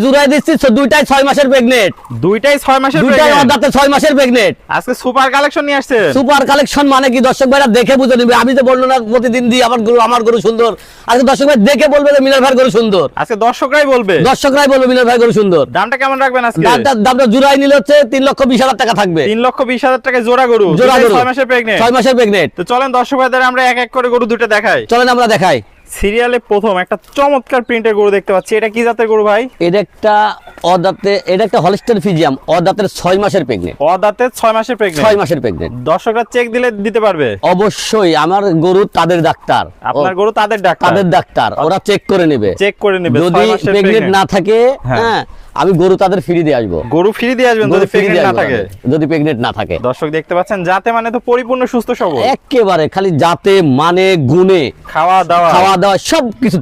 জুড়াই দিচ্ছি দুইটাই 6 মাসের প্রেগনেন্ট। দুইটাই 6 মাসের দুইটাই প্রেগনেন্ট। অর্ধাতে 6 মাসের প্রেগনেন্ট। আজকে সুপার কালেকশন নিয়ে আসছেন। সুপার কালেকশন মানে কি দর্শক ভাইরা দেখে বুঝে নিবে। আমি তো বললো না প্রতিদিন দিই আমার গরু সুন্দর। আজকে দর্শক ভাই দেখে বলবে যে মিনার ভাই গরু সুন্দর। আজকে দর্শকরাই বলবে। দর্শকরাই বলবে মিনার ভাই গরু সুন্দর। দামটা কেমন রাখবেন আজকে? দামটা জুড়াই নিলে হচ্ছে 3,20,000 টাকা থাকবে। 3,20,000 টাকা জোড়া গরু। জোড়া গরু 6 মাসের প্রেগনেন্ট। 6 মাসের প্রেগনেন্ট। তো চলেন দর্শক ভাইদের আমরা এক এক করে গরু দুটো দেখাই। চলেন আমরা দেখাই। সিরিয়ালে প্রথম একটা চমৎকার প্রিন্টের গরু দেখতে পাচ্ছি। এটা কি জাতের গরু ভাই? এটা একটা হলিস্টাইন ফ্রিজিয়াম অদাতের 6 মাসের প্রেগনেন্ট। অদাতে 6 মাসের প্রেগনেন্ট। 6 মাসের প্রেগনেন্ট। দর্শকরা চেক দিলে দিতে পারবে? অবশ্যই আমার গরু তাদের ডাক্তার। আপনার গরু তাদের ডাক্তার। তাদের ডাক্তার ওরা চেক করে নেবে। চেক করে নেবে। যদি 6 মাসের প্রেগনেন্ট না থাকে হ্যাঁ। হ্যাঁ আমি গরু তাদের ফ্রি দিয়ে আসবো। গরু ফ্রি দিয়ে আসবেন যদি প্রেগনেন্ট না থাকে। যদি প্রেগনেন্ট না থাকে। দর্শক দেখতে পাচ্ছেন জাতে মানে তো পরিপূর্ণ সুস্থ সবল। একেবারে খালি জাতে মানে গুণে খাওয়া দাওয়া সবকিছু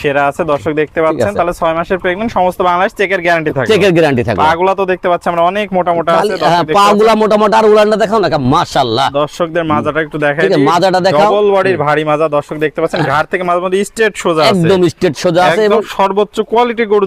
সেরা আছে। দর্শক দেখতে পাচ্ছেন আছে। তাহলে 6 মাসের প্রেগনেন্ট সমস্ত বাংলাদেশ চেকের গ্যারান্টি থাকবে। চেকের গ্যারান্টি থাকবে। পাগুলা তো দেখতে পাচ্ছি আমরা অনেক মোটা মোটা আছে। পাগুলা মোটা মোটা আর উলানটা দেখাও না মাশাআল্লাহ। দর্শকদের মাজাটা একটু দেখাই ঠিক আছে, দিই। মাজাটা দেখাও। ডবল বডির ভারী মাজা দর্শক দেখতে পাচ্ছেন। ঘাড় থেকে মাঝে মধ্যে স্ট্রেট সোজা আছে। একদম স্ট্রেট সোজা আছে একদম এবং সর্বোচ্চ কোয়ালিটির গরু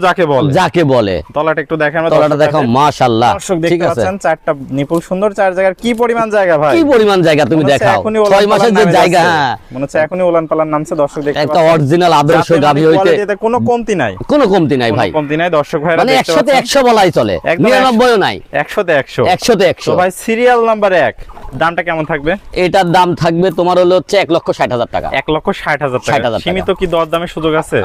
যাকে বলে। তলাটা একটু দেখেন আমরা। তলাটা দেখাও মাশাআল্লাহ। দর্শক ঠিক দেখতে আছে, পাচ্ছেন চারটা নিপুল সুন্দর চার জায়গার কি পরিমাণ জায়গা ভাই? কি পরিমাণ জায়গা তুমি দেখাও। 6 মাসের যে জায়গা হ্যাঁ মনে হচ্ছে এখনই উলান পালান নামছে। দর্শক দেখতে একটা অরিজিনাল আদর্শ গাভী হইতে কোনো কমতি নাই। কোনো কমতি নাই ভাই। কমতি নাই দর্শক ভাইরা মানে দেখতে 100তে পাচ্ছেন। 100 বলাই চলে। 99ও নাই। 100তে 100। 100তে 100। তো ভাই সিরিয়াল নাম্বার 1 দামটা কেমন থাকবে? এটার দাম থাকবে তোমার হলো হচ্ছে 1,60,000 টাকা। 1,60,000 টাকা। 60,000 সীমিত কি দরদামের সুযোগ আছে?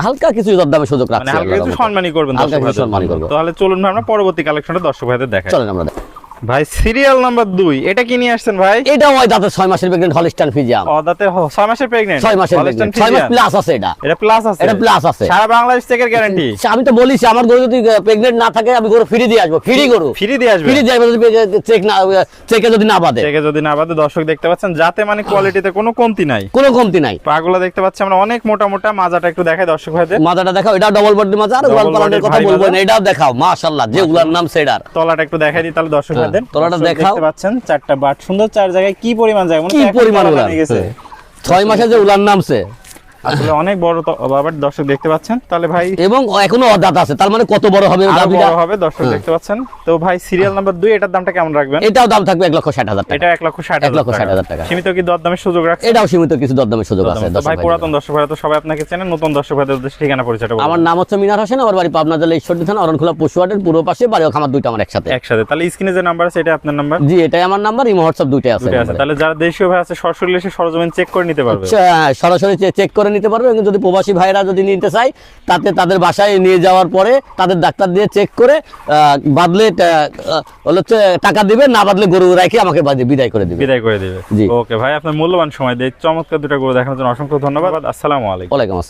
হালকা কিছু দরদামের সুযোগ মানে রাখছি। হালকা কিছু সম্মানই করবেন হালকা দর্শক কিছু ভাইদের। সম্মানই করব। তাহলে চলুন ভাই আমরা পরবর্তী কালেকশনটা দর্শক ভাইদের দেখাই। চলেন আমরা ভাই সিরিয়াল নাম্বার 2 এটা কি নিয়ে আসছেন ভাই? এটা ওই দাঁতে 6 মাসের প্রেগনেন্ট হলিস্টাইন ফ্রিজিয়াম। দাঁতে 6 মাসের প্রেগনেন্ট। 6 মাসের প্রেগনেন্ট। 6 মাস প্লাস আছে এটা। এটা প্লাস আছে। এটা প্লাস আছে। সারা বাংলাদেশ চেকের গ্যারান্টি। আমি তো বলিছি আমার গরু যদি প্রেগনেন্ট না থাকে আমি গরু ফ্রি দিয়ে আসবো। ফ্রি গরু ফ্রি দিয়ে আসবে। ফ্রি দিয়ে আসবো যদি চেকে যদি না বাদে। চেকে যদি না বাদে। দর্শক দেখতে পাচ্ছেন যাতে মানে কোয়ালিটিতে কোনো কমতি নাই। কোনো কমতি নাই। পাগুলা দেখতে পাচ্ছি আমরা অনেক মোটা মোটা। মাজাটা একটু দেখাই দর্শক ভাইদের। মাজাটা দেখাও। এটা ডবল বডি মাজা আর উলান পালানের কথা বলবো না। এটাও দেখাও মাশাআল্লাহ যে উলার নাম সেডার। তলাটা একটু দেখাই দিই তাহলে দর্শক ভাইদের। তলাটা দেখাও। দেখতে পাচ্ছেন চারটা বাট সুন্দর চার জায়গায় কি পরিমাণ জায়গা কি পরিমাণ উলান গেছে। 6 মাসে যে উলান নামছে আসলে অনেক বড় তো বাবার দর্শক দেখতে পাচ্ছেন। তাহলে ভাই এবং এখনো অদাত আছে তার মানে কত বড় হবে গাভীটা। বড় হবে দর্শক দেখতে পাচ্ছেন। তো ভাই সিরিয়াল নাম্বার 2 এটার দামটা কেমন রাখবেন? এটাও দাম থাকবে 1,60,000 টাকা। এটা 1,60,000 টাকা। সীমিত কি দরদামের সুযোগ রাখছেন? এটাও সীমিত কিছু দরদামের সুযোগ আছে। তো ভাই পুরাতন দর্শক ভাইরা তো সবাই আপনাকে চেনেন। নতুন দর্শক ভাইদের উদ্দেশ্যে ঠিকানা পরিচয়টা বলুন। আমার নাম হচ্ছে মিনার হোসেন। আমার বাড়ি পাবনা জেলা ঈশ্বরদী থানা অরণখোলা পশুহাটের পূর্ব পাশে। বাড়ি ও খামার দুইটা আমার একসাথে। তাহলে স্ক্রিনে যে নাম্বার আছে এটা আপনার নাম্বার? জি এটাই আমার নাম্বার। ইমো হোয়াটসঅ্যাপ দুইটাই আছে। তাহলে যারা দেশীয় ভাই আছে সরাসরি এসে সরজমিন চেক করে নিতে পারবে। সরাসরি চেক করে নিতে পারবে। এবং যদি প্রবাসী ভাইরা যদি নিতে চাই তাদের বাসায় নিয়ে যাওয়ার পরে তাদের ডাক্তার দিয়ে চেক করে বাদলে হচ্ছে টাকা দিবে, না বাদলে গরু রাখি আমাকে বিদায় করে দিবে। ওকে ভাই আপনার মূল্যবান সময় দিয়ে চমৎকার দুটো গরু দেখানোর জন্য অসংখ্য ধন্যবাদ। আসসালামু আলাইকুম। ওয়ালাইকুম আসসালাম।